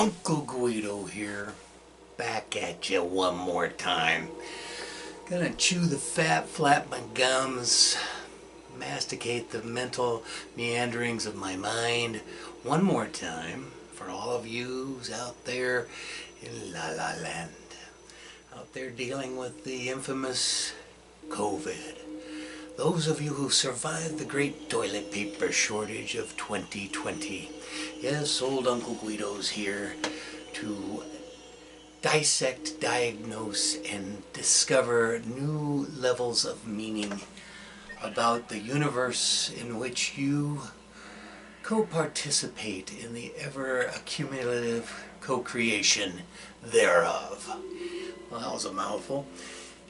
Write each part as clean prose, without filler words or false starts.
Uncle Guido here, back at you one more time. Gonna chew the fat, flap my gums, masticate the mental meanderings of my mind one more time for all of yous out there in La La Land, out there dealing with the infamous COVID. Those of you who survived the great toilet paper shortage of 2020. Yes, old Uncle Guido's here to dissect, diagnose, and discover new levels of meaning about the universe in which you co-participate in the ever-accumulative co-creation thereof. Well, that was a mouthful.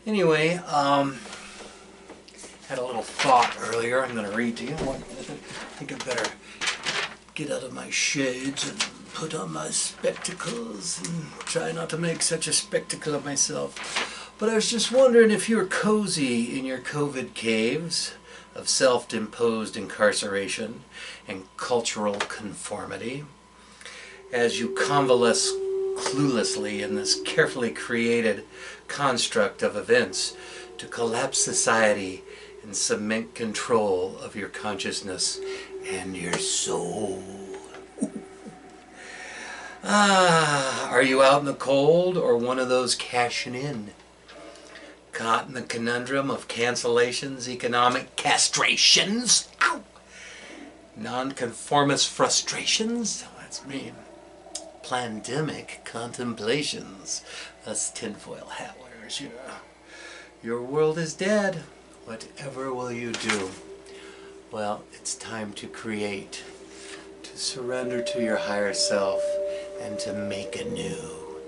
Anyway, had a little thought earlier. I'm going to read to you. I think I better get out of my shades and put on my spectacles and try not to make such a spectacle of myself. But I was just wondering if you're cozy in your COVID caves of self-imposed incarceration and cultural conformity as you convalesce cluelessly in this carefully created construct of events to collapse society and cement control of your consciousness and your soul. Are you out in the cold or one of those cashing in? Caught in the conundrum of cancellations, economic castrations, nonconformist frustrations, that's me, pandemic contemplations, us tinfoil hat wearers, you know. Your world is dead. Whatever will you do? Well, it's time to create, to surrender to your higher self, and to make anew.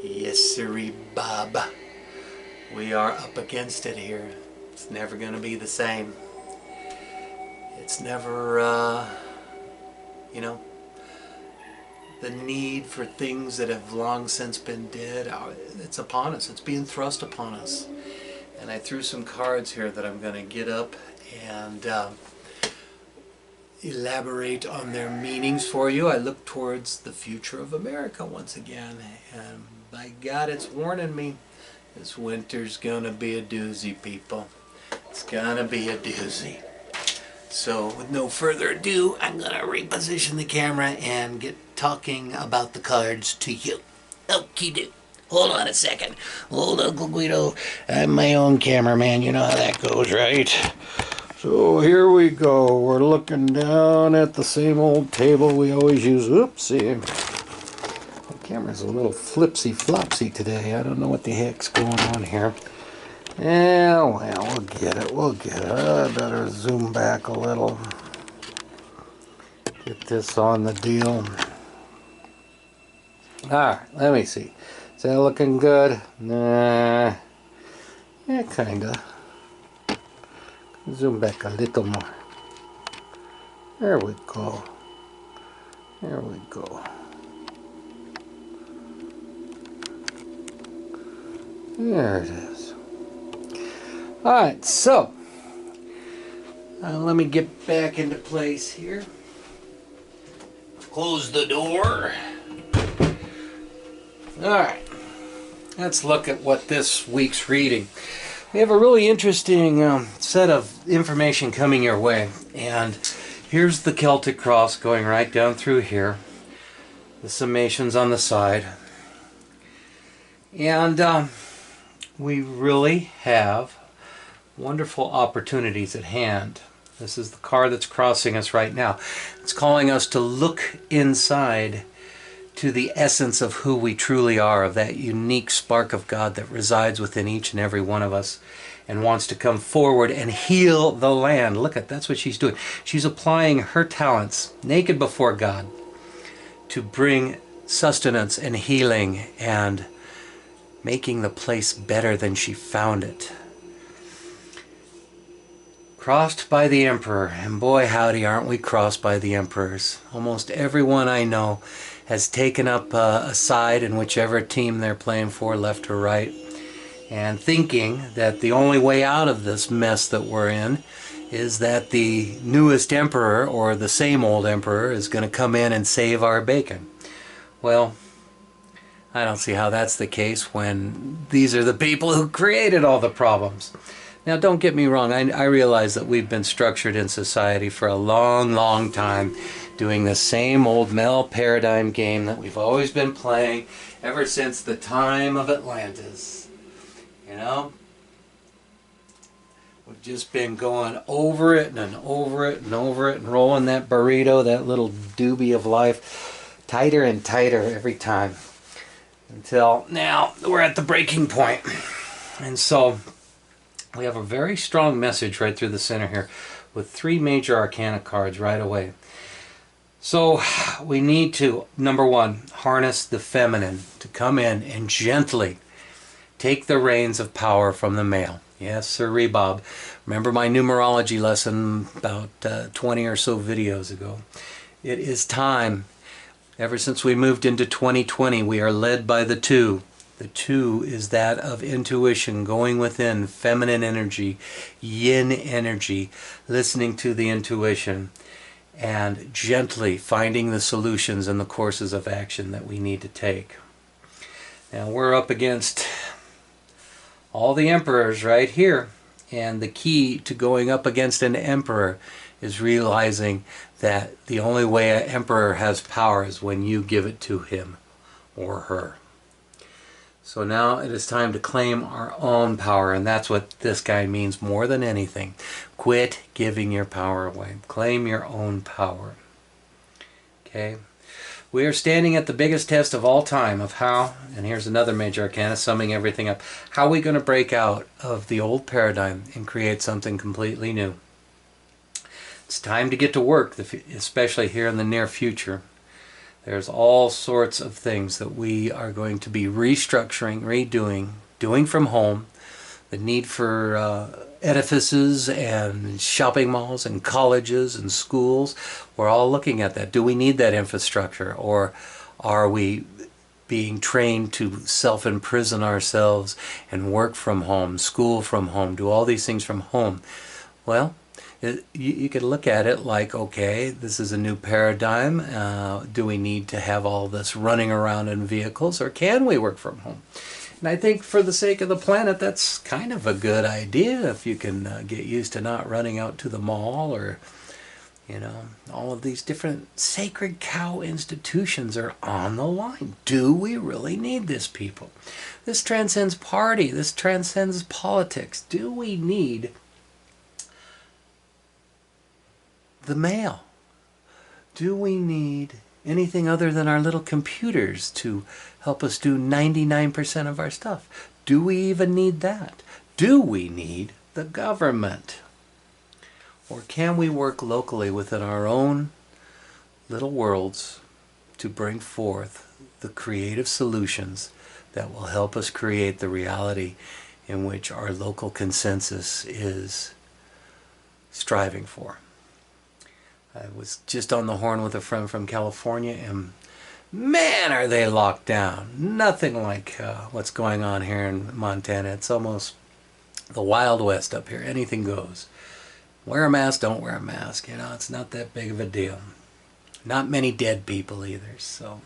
Yes, sirree, Bob. We are up against it here. It's never going to be the same. It's never, you know, the need for things that have long since been dead. It's upon us. It's being thrust upon us. And I threw some cards here that I'm going to get up and elaborate on their meanings for you. I look towards the future of America once again, and by God, it's warning me. This winter's going to be a doozy, people. It's going to be a doozy. So with no further ado, I'm going to reposition the camera and get talking about the cards to you. Okie doke. Hold on a second. Old Uncle Guido, I'm my own cameraman. You know how that goes, right? So here we go. We're looking down at the same old table we always use. Oopsie. The camera's a little flipsy-flopsy today. I don't know what the heck's going on here. Yeah, well, we'll get it. We'll get it. I better zoom back a little. Get this on the deal. Alright, let me see. Is that looking good? Nah. Yeah, kinda. Zoom back a little more. There we go. There we go. There it is. Alright, so let me get back into place here. Close the door. Alright, let's look at what this week's reading. We have a really interesting set of information coming your way, and here's the Celtic cross going right down through here, the summations on the side, and we really have wonderful opportunities at hand. This is the card that's crossing us right now. It's calling us to look inside to the essence of who we truly are, of that unique spark of God that resides within each and every one of us and wants to come forward and heal the land. Look at, that's what she's doing. She's applying her talents naked before God to bring sustenance and healing and making the place better than she found it. Crossed by the Emperor, and boy howdy, aren't we crossed by the Emperors. Almost everyone I know has taken up a side in whichever team they're playing for, left or right, and thinking that the only way out of this mess that we're in is that the newest emperor, or the same old emperor, is going to come in and save our bacon. Well, I don't see how that's the case when these are the people who created all the problems. Now, don't get me wrong, I realize that we've been structured in society for a long, long time, doing the same old male paradigm game that we've always been playing ever since the time of Atlantis. You know? We've just been going over it and over it and over it and rolling that burrito, that little doobie of life, tighter and tighter every time. Until now, we're at the breaking point. And so, we have a very strong message right through the center here with 3 major arcana cards right away. So we need to, number 1, harness the feminine to come in and gently take the reins of power from the male. Yes, sir, Bob. Remember my numerology lesson about 20 or so videos ago. It is time. Ever since we moved into 2020, we are led by the 2. The 2 is that of intuition, going within, feminine energy, yin energy, listening to the intuition, and gently finding the solutions and the courses of action that we need to take. Now we're up against all the emperors right here, and the key to going up against an emperor is realizing that the only way an emperor has power is when you give it to him or her. So now it is time to claim our own power, and that's what this guy means more than anything. Quit giving your power away. Claim your own power. Okay? We are standing at the biggest test of all time of how, and here's another major arcana summing everything up, how are we going to break out of the old paradigm and create something completely new? It's time to get to work, especially here in the near future. There's all sorts of things that we are going to be restructuring, redoing, doing from home. The need for edifices and shopping malls and colleges and schools. We're all looking at that. Do we need that infrastructure, or are we being trained to self-imprison ourselves and work from home, school from home, do all these things from home? Well, you could look at it like, okay, this is a new paradigm. Do we need to have all this running around in vehicles, or can we work from home? And I think for the sake of the planet, that's kind of a good idea if you can get used to not running out to the mall, or, you know, all of these different sacred cow institutions are on the line. Do we really need this, people? This transcends party. This transcends politics. Do we need the mail? Do we need anything other than our little computers to help us do 99% of our stuff? Do we even need that? Do we need the government? Or can we work locally within our own little worlds to bring forth the creative solutions that will help us create the reality in which our local consensus is striving for? I was just on the horn with a friend from California, and man, are they locked down. Nothing like what's going on here in Montana. It's almost the Wild West up here. Anything goes. Wear a mask, don't wear a mask. You know, it's not that big of a deal. Not many dead people either, so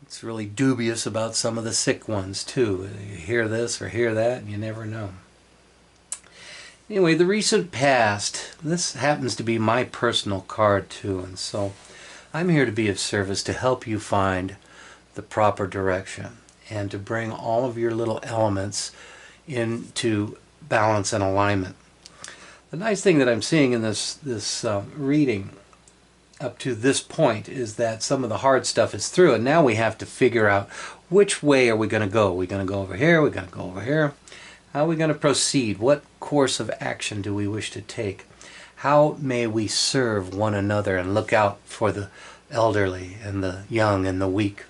it's really dubious about some of the sick ones too. You hear this or hear that, and you never know. Anyway, the recent past, this happens to be my personal card too, and so I'm here to be of service to help you find the proper direction and to bring all of your little elements into balance and alignment. The nice thing that I'm seeing in this reading up to this point is that some of the hard stuff is through, and now we have to figure out which way are we going to go. Are we going to go over here? Are we going to go over here? How are we going to proceed? What course of action do we wish to take? How may we serve one another and look out for the elderly and the young and the weak?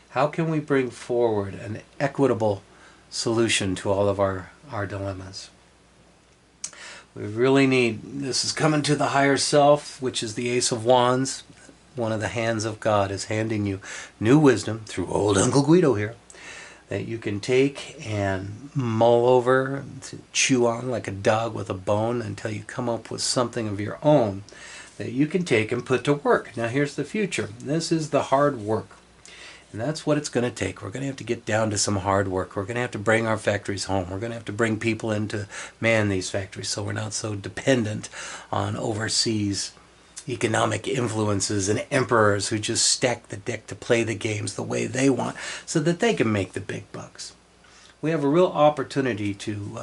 How can we bring forward an equitable solution to all of our dilemmas? We really need, this is coming to the higher self, which is the Ace of Wands. One of the hands of God is handing you new wisdom through old Uncle Guido here, that you can take and mull over, to chew on like a dog with a bone until you come up with something of your own that you can take and put to work. Now here's the future. This is the hard work. And that's what it's going to take. We're going to have to get down to some hard work. We're going to have to bring our factories home. We're going to have to bring people in to man these factories so we're not so dependent on overseas economic influences and emperors who just stack the deck to play the games the way they want so that they can make the big bucks. We have a real opportunity to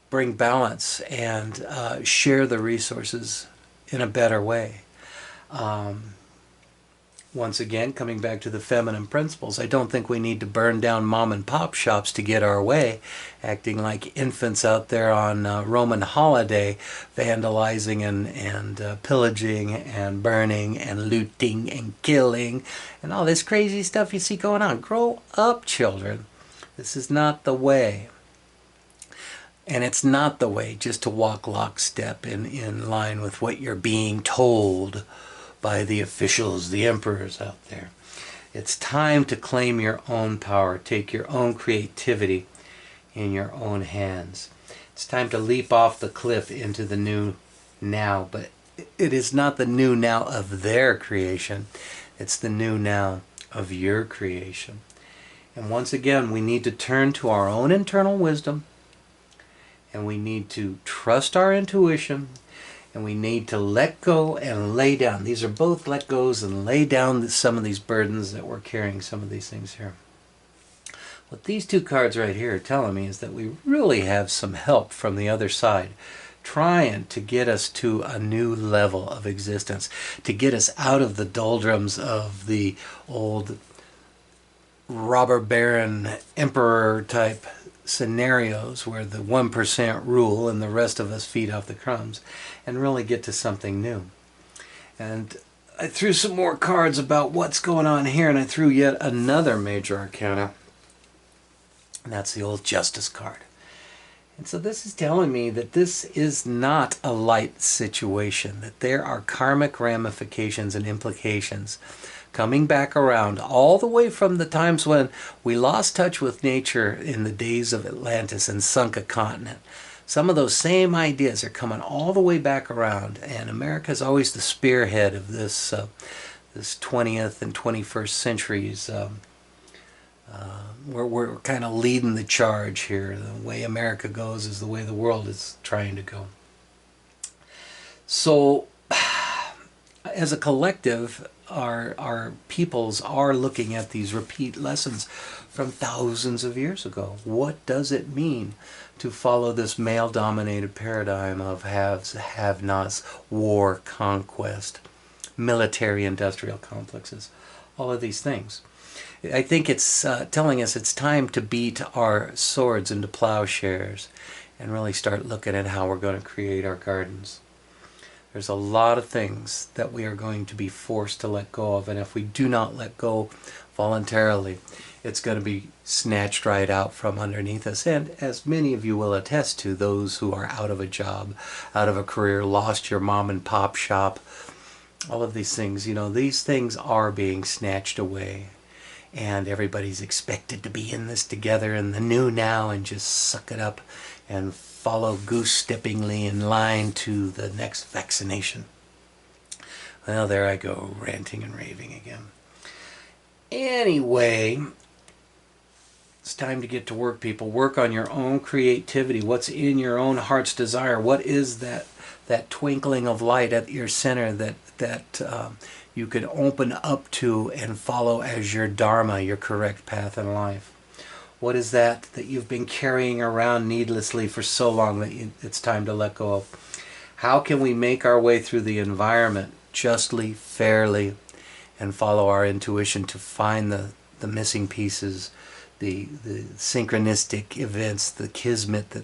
bring balance and share the resources in a better way. Once again, coming back to the feminine principles, I don't think we need to burn down mom and pop shops to get our way, acting like infants out there on Roman holiday, vandalizing and pillaging and burning and looting and killing and all this crazy stuff you see going on. Grow up, children. This is not the way. And it's not the way just to walk lockstep in line with what you're being told by the officials, the emperors out there. It's time to claim your own power, take your own creativity in your own hands. It's time to leap off the cliff into the new now, but it is not the new now of their creation. It's the new now of your creation. And once again, we need to turn to our own internal wisdom, and we need to trust our intuition, and we need to let go and lay down. These are both let goes and lay down some of these burdens that we're carrying, some of these things here. What these two cards right here are telling me is that we really have some help from the other side, trying to get us to a new level of existence, to get us out of the doldrums of the old robber baron emperor type scenarios where the 1% rule and the rest of us feed off the crumbs, and really get to something new. And I threw some more cards about what's going on here, and I threw yet another major arcana, and that's the old Justice card. And so this is telling me that this is not a light situation, that there are karmic ramifications and implications coming back around all the way from the times when we lost touch with nature in the days of Atlantis and sunk a continent. Some of those same ideas are coming all the way back around, and America is always the spearhead of this this 20th and 21st centuries. We're kind of leading the charge here. The way America goes is the way the world is trying to go. So, as a collective, our peoples are looking at these repeat lessons from thousands of years ago. What does it mean to follow this male-dominated paradigm of haves, have-nots, war, conquest, military-industrial complexes, all of these things? I think it's telling us it's time to beat our swords into plowshares and really start looking at how we're going to create our gardens. There's a lot of things that we are going to be forced to let go of, and if we do not let go voluntarily, it's going to be snatched right out from underneath us. And as many of you will attest to, those who are out of a job, out of a career, lost your mom and pop shop, all of these things, you know, these things are being snatched away. And everybody's expected to be in this together in the new now and just suck it up and follow goose-steppingly in line to the next vaccination. Well, there I go, ranting and raving again. Anyway, it's time to get to work, people. Work on your own creativity. What's in your own heart's desire? What is that twinkling of light at your center that you could open up to and follow as your dharma, your correct path in life? What is that you've been carrying around needlessly for so long that it's time to let go of? How can we make our way through the environment justly, fairly, and follow our intuition to find the missing pieces, the synchronistic events, the kismet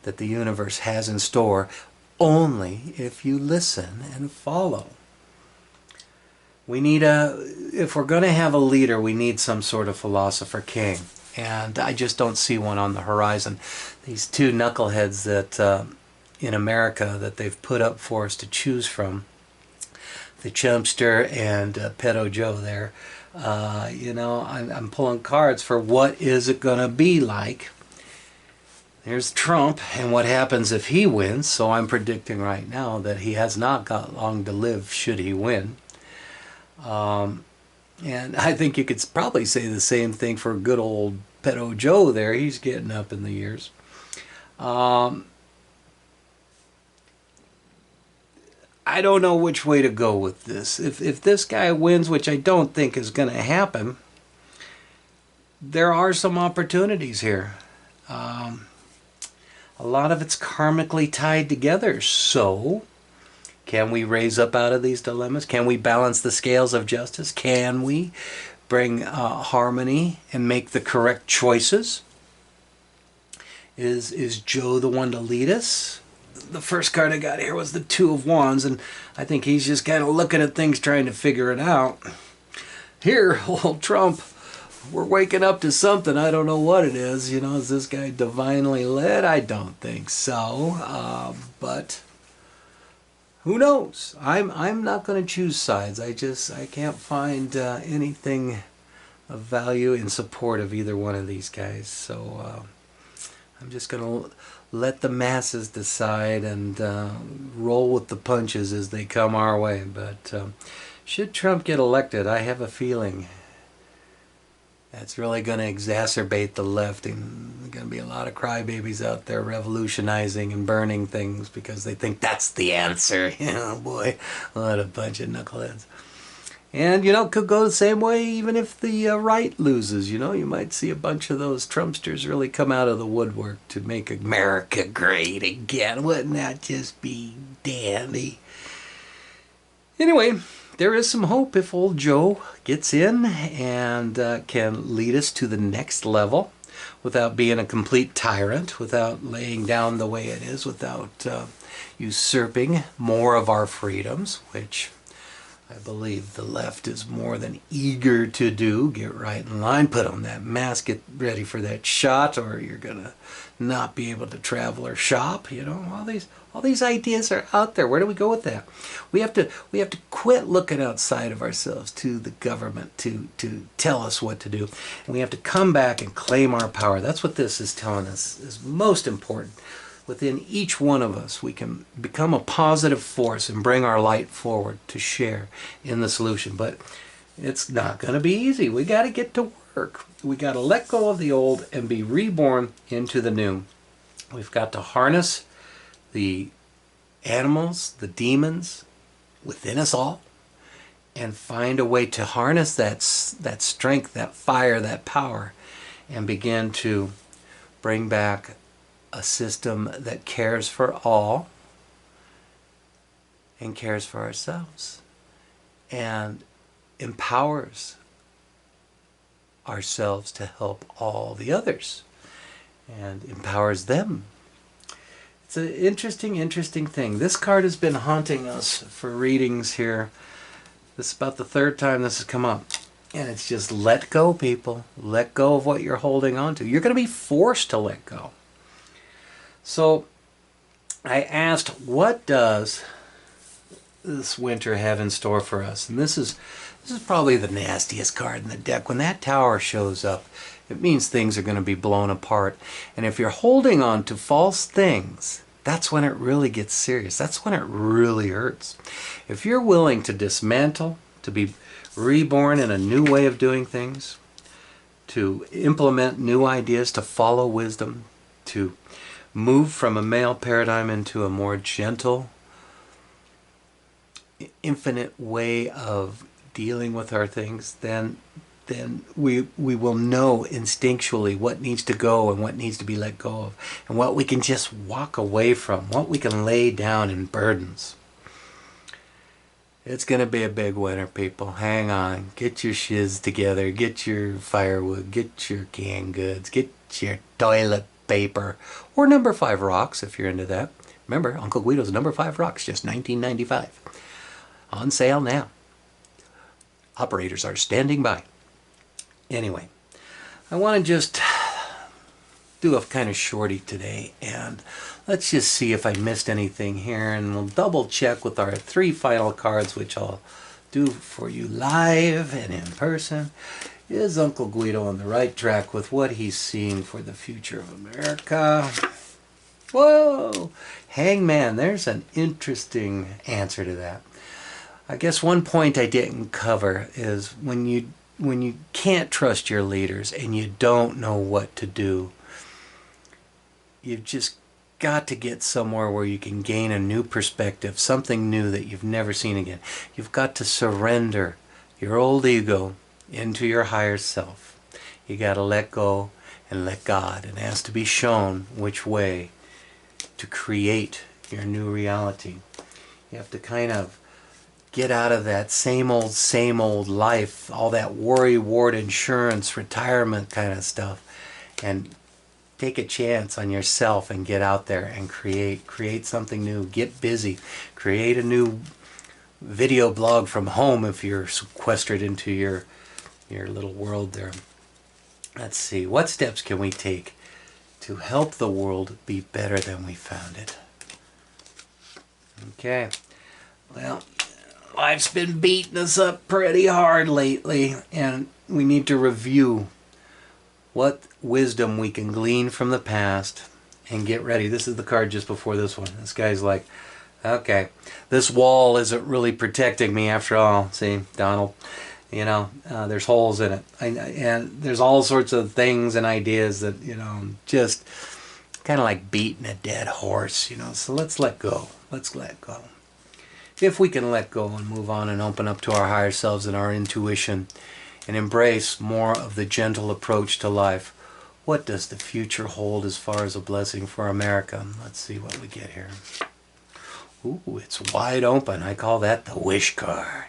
that the universe has in store, only if you listen and follow? We need if we're going to have a leader, we need some sort of philosopher king. And I just don't see one on the horizon. These two knuckleheads that in America that they've put up for us to choose from, the Chumpster and Pedo Joe there, you know, I'm pulling cards for what is it going to be like. There's Trump, and what happens if he wins. So I'm predicting right now that he has not got long to live should he win. And I think you could probably say the same thing for good old Pedo Joe there. He's getting up in the years. I don't know which way to go with this. If this guy wins, which I don't think is going to happen, there are some opportunities here. A lot of it's karmically tied together. So, can we raise up out of these dilemmas? Can we balance the scales of justice? Can we bring harmony and make the correct choices? Is Joe the one to lead us? The first card I got here was the Two of Wands, and I think he's just kind of looking at things, trying to figure it out. Here, old Trump, we're waking up to something. I don't know what it is. You know, is this guy divinely led? I don't think so. But who knows? I'm not going to choose sides. I can't find anything of value in support of either one of these guys. So I'm just going to let the masses decide and roll with the punches as they come our way. But should Trump get elected, I have a feeling that's really going to exacerbate the left, and there's going to be a lot of crybabies out there revolutionizing and burning things because they think that's the answer. Oh boy, what a bunch of knuckleheads. And, you know, it could go the same way even if the right loses. You know, you might see a bunch of those Trumpsters really come out of the woodwork to make America great again. Wouldn't that just be dandy? Anyway, there is some hope if old Joe gets in and can lead us to the next level without being a complete tyrant, without laying down the way it is, without usurping more of our freedoms, which I believe the left is more than eager to do. Get right in line, put on that mask, get ready for that shot, or you're going to not be able to travel or shop. You know, all these ideas are out there. Where do we go with that? We have to quit looking outside of ourselves to the government to tell us what to do. And we have to come back and claim our power. That's what this is telling us is most important. Within each one of us, we can become a positive force and bring our light forward to share in the solution. But it's not going to be easy. We got to get to work. We got to let go of the old and be reborn into the new. We've got to harness the animals, the demons within us all, and find a way to harness that strength, that fire, that power, and begin to bring back a system that cares for all and cares for ourselves and empowers ourselves to help all the others and empowers them. It's an interesting thing. This card has been haunting us for readings here. This is about the third time this has come up. And it's just let go, people. Let go of what you're holding on to. You're going to be forced to let go. So I asked, what does this winter have in store for us? And this is probably the nastiest card in the deck. When that tower shows up, it means things are going to be blown apart. And if you're holding on to false things, that's when it really gets serious. That's when it really hurts. If you're willing to dismantle, to be reborn in a new way of doing things, to implement new ideas, to follow wisdom, to move from a male paradigm into a more gentle, infinite way of dealing with our things, then we will know instinctually what needs to go and what needs to be let go of, and what we can just walk away from, what we can lay down in burdens. It's going to be a big winter, people. Hang on. Get your shiz together. Get your firewood. Get your canned goods. Get your toilet paper, or number 5 rocks if you're into that. Remember, Uncle Guido's number 5 rocks, just $19.95. On sale now. Operators are standing by. Anyway, I want to just do a kind of shorty today, and let's just see if I missed anything here, and we'll double check with our 3 final cards, which I'll do for you live and in person. Is Uncle Guido on the right track with what he's seeing for the future of America? Whoa! Hangman, there's an interesting answer to that. I guess one point I didn't cover is when you can't trust your leaders and you don't know what to do, you've just got to get somewhere where you can gain a new perspective, something new that you've never seen again. You've got to surrender your old ego into your higher self. You got to let go and let God, and ask to be shown which way to create your new reality. You have to kind of get out of that same old life, all that worry, ward, insurance, retirement kind of stuff, and take a chance on yourself and get out there and create something new. Get busy. Create a new video blog from home if you're sequestered into your little world there. Let's see, what steps can we take to help the world be better than we found it? Okay, well, life's been beating us up pretty hard lately, and we need to review what wisdom we can glean from the past and get ready. This is the card just before this one. This guy's like, okay, this wall isn't really protecting me after all. See, Donald, you know, there's holes in it. And there's all sorts of things and ideas that, you know, just kind of like beating a dead horse, you know. So let's let go. Let's let go. If we can let go and move on and open up to our higher selves and our intuition and embrace more of the gentle approach to life, what does the future hold as far as a blessing for America? Let's see what we get here. Ooh, it's wide open. I call that the wish card.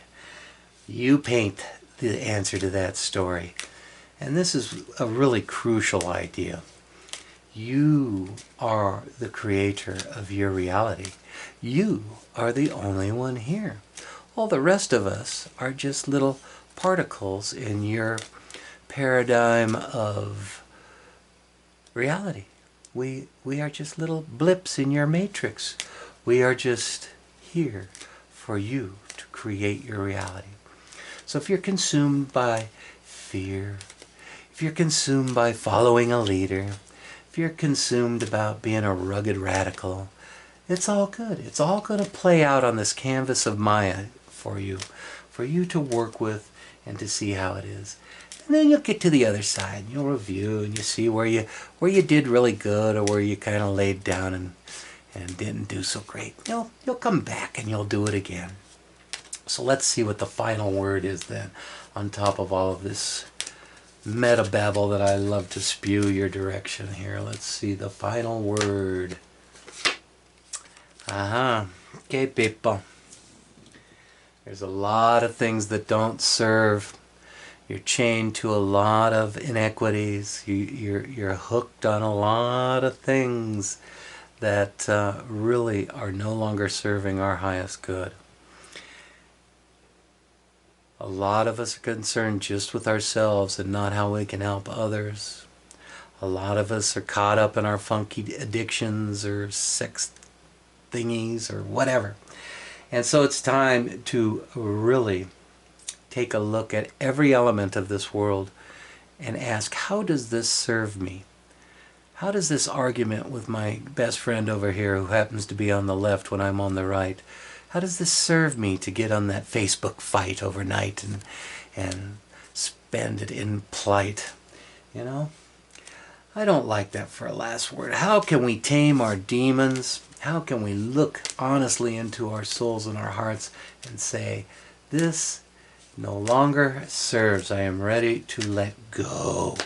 You paint the answer to that story. And this is a really crucial idea. You are the creator of your reality. You are the only one here. All the rest of us are just little particles in your paradigm of reality. We are just little blips in your matrix. We are just here for you to create your reality. So if you're consumed by fear, if you're consumed by following a leader, if you're consumed about being a rugged radical, it's all good. It's all going to play out on this canvas of Maya for you to work with and to see how it is. And then you'll get to the other side. You'll review and you see where you did really good or where you kind of laid down and didn't do so great. You'll come back and you'll do it again. So let's see what the final word is then, on top of all of this meta babble that I love to spew your direction here. Let's see the final word. Okay, people. There's a lot of things that don't serve. You're chained to a lot of inequities. You're hooked on a lot of things that really are no longer serving our highest good. A lot of us are concerned just with ourselves and not how we can help others. A lot of us are caught up in our funky addictions or sex thingies or whatever. And so it's time to really take a look at every element of this world and ask, how does this serve me? How does this argument with my best friend over here, who happens to be on the left when I'm on the right, how does this serve me to get on that Facebook fight overnight and spend it in plight? You know? I don't like that for a last word. How can we tame our demons? How can we look honestly into our souls and our hearts and say, this no longer serves. I am ready to let go.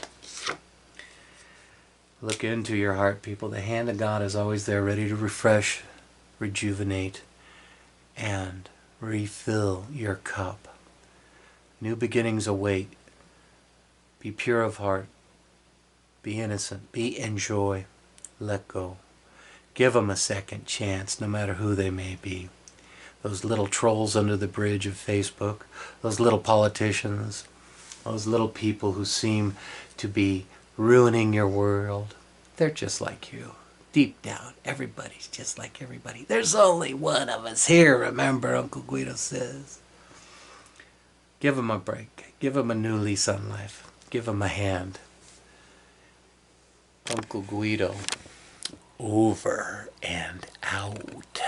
Look into your heart, people. The hand of God is always there, ready to refresh, rejuvenate, and refill your cup. New beginnings await. Be pure of heart. Be innocent. Be in joy. Let go. Give them a second chance, no matter who they may be. Those little trolls under the bridge of Facebook, those little politicians, those little people who seem to be ruining your world, they're just like you. Deep down, everybody's just like everybody. There's only one of us here, remember, Uncle Guido says. Give them a break. Give them a new lease on life. Give them a hand. Uncle Guido over and out.